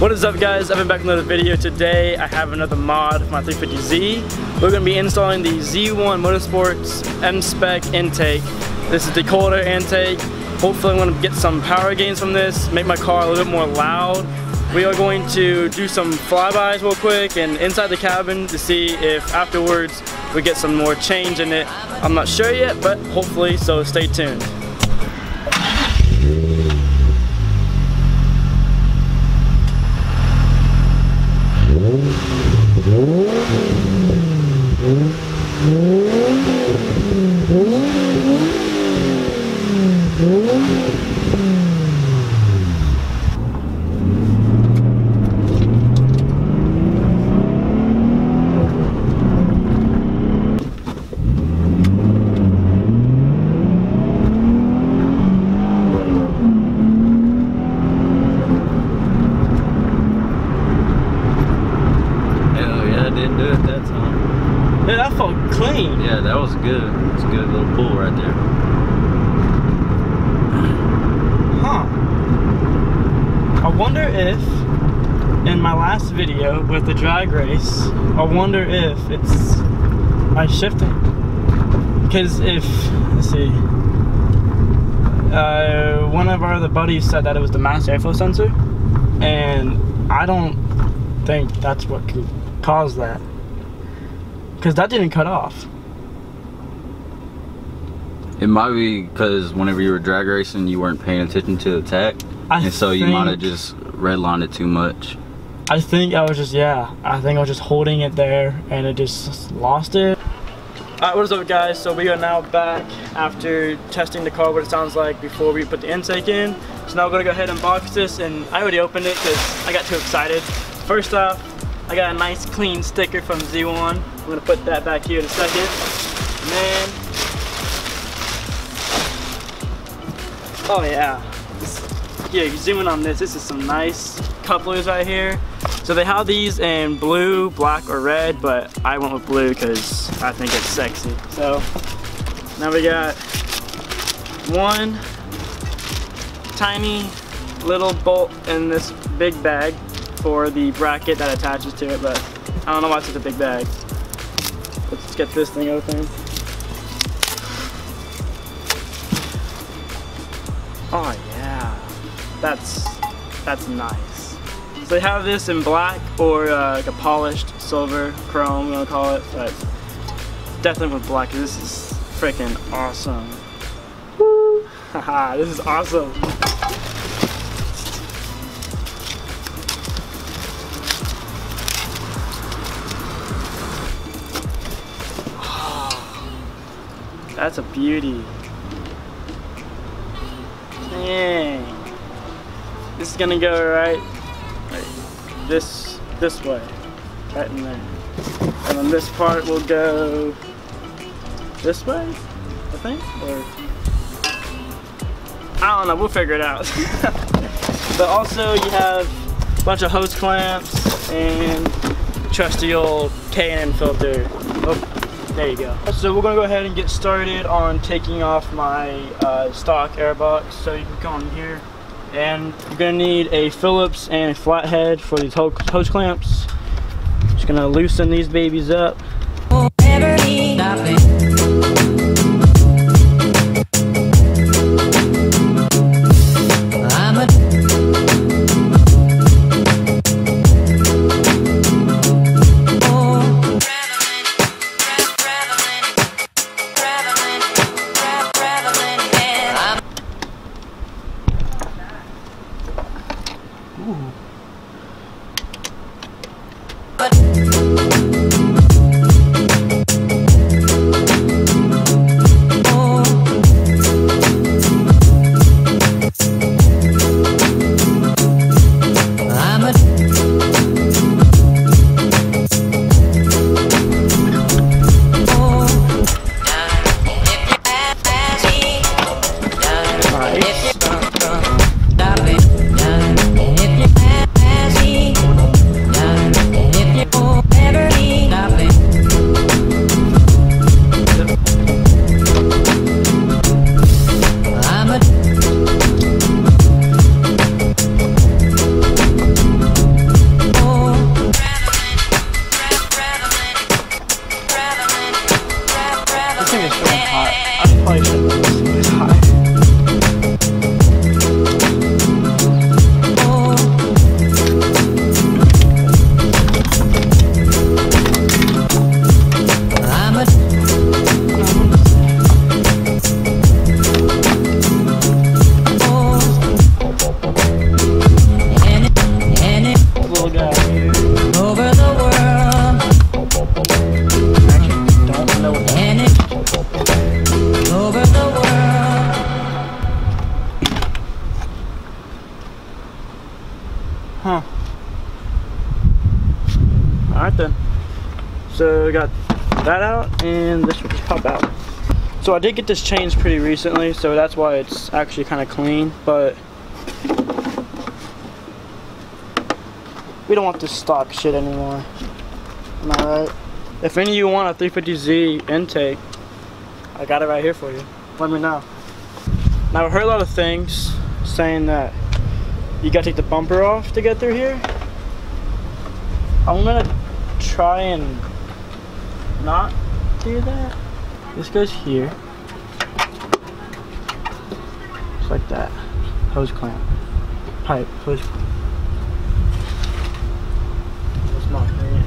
What is up, guys? I've been back with another video. Today I have another mod for my 350Z. We're going to be installing the Z1 Motorsports M-Spec intake. This is the cold air intake. Hopefully I'm going to get some power gains from this, make my car a little bit more loud. We are going to do some flybys real quick and inside the cabin to see if afterwards we get some more change in it. I'm not sure yet, but hopefully, so stay tuned. Yeah, that felt clean. Yeah, that was good. It's a good little pull right there. Huh. I wonder if, in my last video with the drag race, I wonder if it's my shifting. Because if, let's see, one of our other buddies said that it was the mass airflow sensor, and I don't think that's what could cause that. Because that didn't cut off. It might be because whenever you were drag racing, you weren't paying attention to the tach, and so you might have just redlined it too much. I think I was just, I think I was just holding it there and it just lost it. Alright, what is up, guys? So we are now back after testing the car, what it sounds like before we put the intake in. So now we're gonna go ahead and box this, and I already opened it because I got too excited. First off, I got a nice clean sticker from Z1. I'm gonna put that back here in a second. And then, oh yeah, yeah, you zoom in on this. This is some nice couplers right here. So they have these in blue, black, or red, but I went with blue because I think it's sexy. So now we got one tiny little bolt in this big bag for the bracket that attaches to it, but I don't know why it's such a big bag. Let's get this thing open. Oh yeah, that's nice. So they have this in black or like a polished silver, chrome, I'm gonna call it, but definitely with black. This is freaking awesome. Woo! Haha, this is awesome. That's a beauty. Dang. This is gonna go right this way, right in there. And then this part will go this way, I think, or I don't know, we'll figure it out. But also you have a bunch of hose clamps and trusty old K&N filter. Oh. There you go. So we're gonna go ahead and get started on taking off my stock airbox. So you can come in here, and you're gonna need a Phillips and a flathead for these hose clamps. Just gonna loosen these babies up. Alright then. So we got that out, and this will just pop out. So I did get this changed pretty recently, so that's why it's actually kind of clean, but we don't want this stock shit anymore. Am I right? If any of you want a 350Z intake, I got it right here for you. Let me know. Now I've heard a lot of things saying that you gotta take the bumper off to get through here. I'm gonna try and not do that. This goes here. Just like that. Hose clamp. Pipe, hose clamp. It's not great.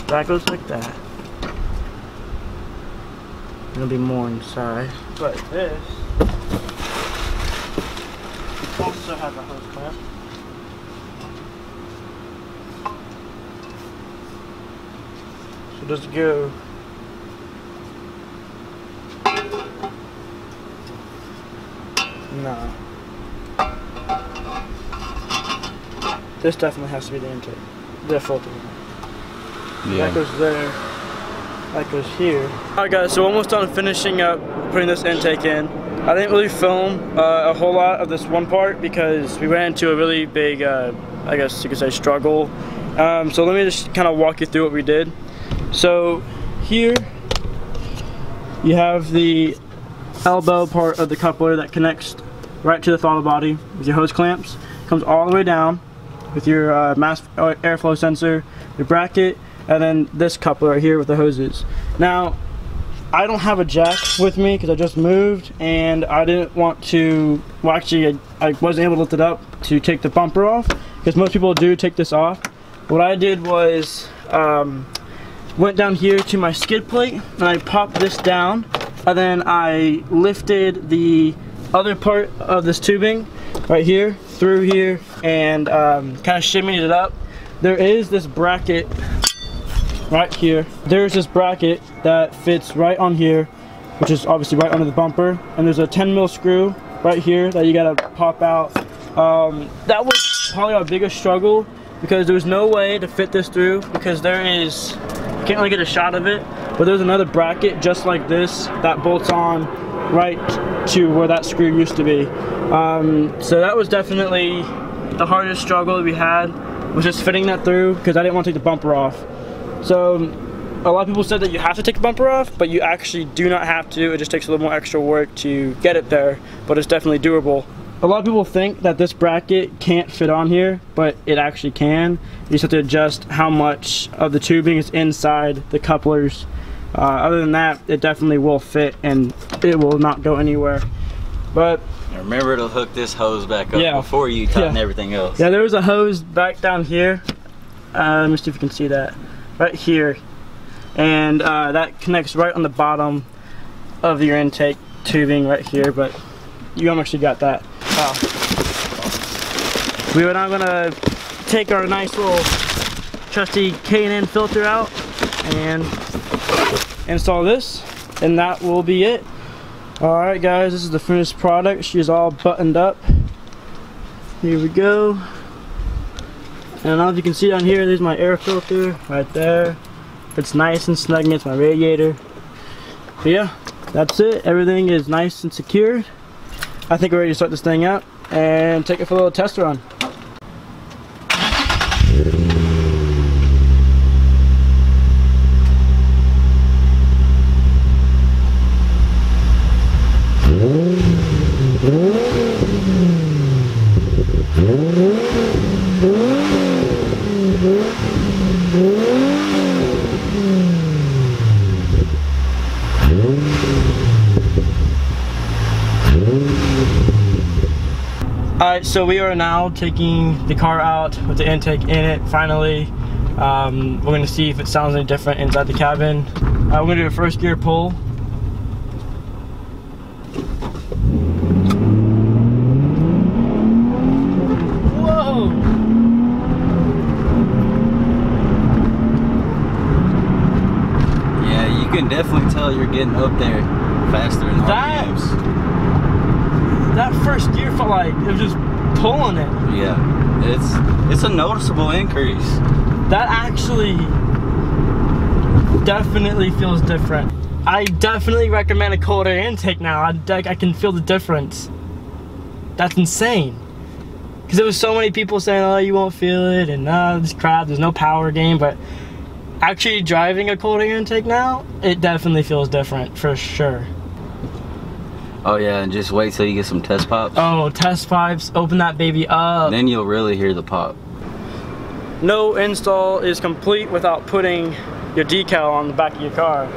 That goes like that. There'll be more inside. But this also has a hose clamp. So just go no. This definitely has to be the intake. The filter. Yeah. That goes there. That goes here. Alright guys, so almost done finishing up putting this intake in. I didn't really film a whole lot of this one part because we ran into a really big, I guess you could say, struggle. So let me just kind of walk you through what we did. So here you have the elbow part of the coupler that connects right to the throttle body with your hose clamps. Comes all the way down with your mass airflow sensor, your bracket, and then this coupler right here with the hoses. Now, I don't have a jack with me because I just moved and I didn't want to, well actually I wasn't able to lift it up to take the bumper off because most people do take this off. What I did was went down here to my skid plate and I popped this down, and then I lifted the other part of this tubing right here through here and kind of shimmied it up. There is this bracket right here. There's this bracket that fits right on here, which is obviously right under the bumper, and there's a 10mm screw right here that you gotta pop out. That was probably our biggest struggle because there was no way to fit this through because there is, you can't really get a shot of it, but there's another bracket just like this that bolts on right to where that screw used to be. So that was definitely the hardest struggle that we had, was just fitting that through because I didn't want to take the bumper off. So a lot of people said that you have to take the bumper off, but you actually do not have to. It just takes a little more extra work to get it there, but it's definitely doable. A lot of people think that this bracket can't fit on here, but it actually can. You just have to adjust how much of the tubing is inside the couplers. Other than that, it definitely will fit and it will not go anywhere. But remember to hook this hose back up before you tighten everything else. Yeah, there was a hose back down here. Let me see if you can see that. Right here. And that connects right on the bottom of your intake tubing right here, but you actually got that. We are now gonna take our nice little trusty K&N filter out and install this, and that will be it. Alright guys, this is the finished product. She's all buttoned up. Here we go. And I don't know if you can see down here, there's my air filter right there. It's nice and snug against my radiator. But yeah, that's it. Everything is nice and secured. I think we're ready to start this thing out and take it for a little test run. Alright, so we are now taking the car out with the intake in it, finally. We're going to see if it sounds any different inside the cabin. We're going to do a first gear pull. Whoa! Yeah, you can definitely tell you're getting up there faster than RPMs. That first gear felt like it was just pulling it. Yeah. It's a noticeable increase. That actually definitely feels different. I definitely recommend a cold air intake now. I can feel the difference. That's insane. Because there was so many people saying, oh, you won't feel it, and this crap, there's no power gain, but actually driving a cold air intake now, it definitely feels different, for sure. Oh yeah, and just wait till you get some test pops. Oh, test pipes, open that baby up. Then you'll really hear the pop. No install is complete without putting your decal on the back of your car.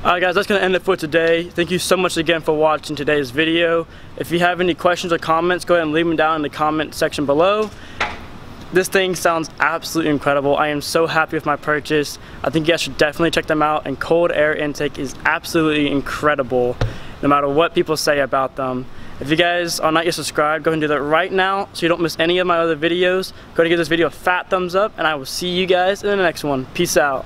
Alright guys, that's going to end it for today. Thank you so much again for watching today's video. If you have any questions or comments, go ahead and leave them down in the comment section below. This thing sounds absolutely incredible. I am so happy with my purchase. I think you guys should definitely check them out, and cold air intake is absolutely incredible no matter what people say about them. If you guys are not yet subscribed, go ahead and do that right now so you don't miss any of my other videos. Go ahead and give this video a fat thumbs up, and I will see you guys in the next one. Peace out.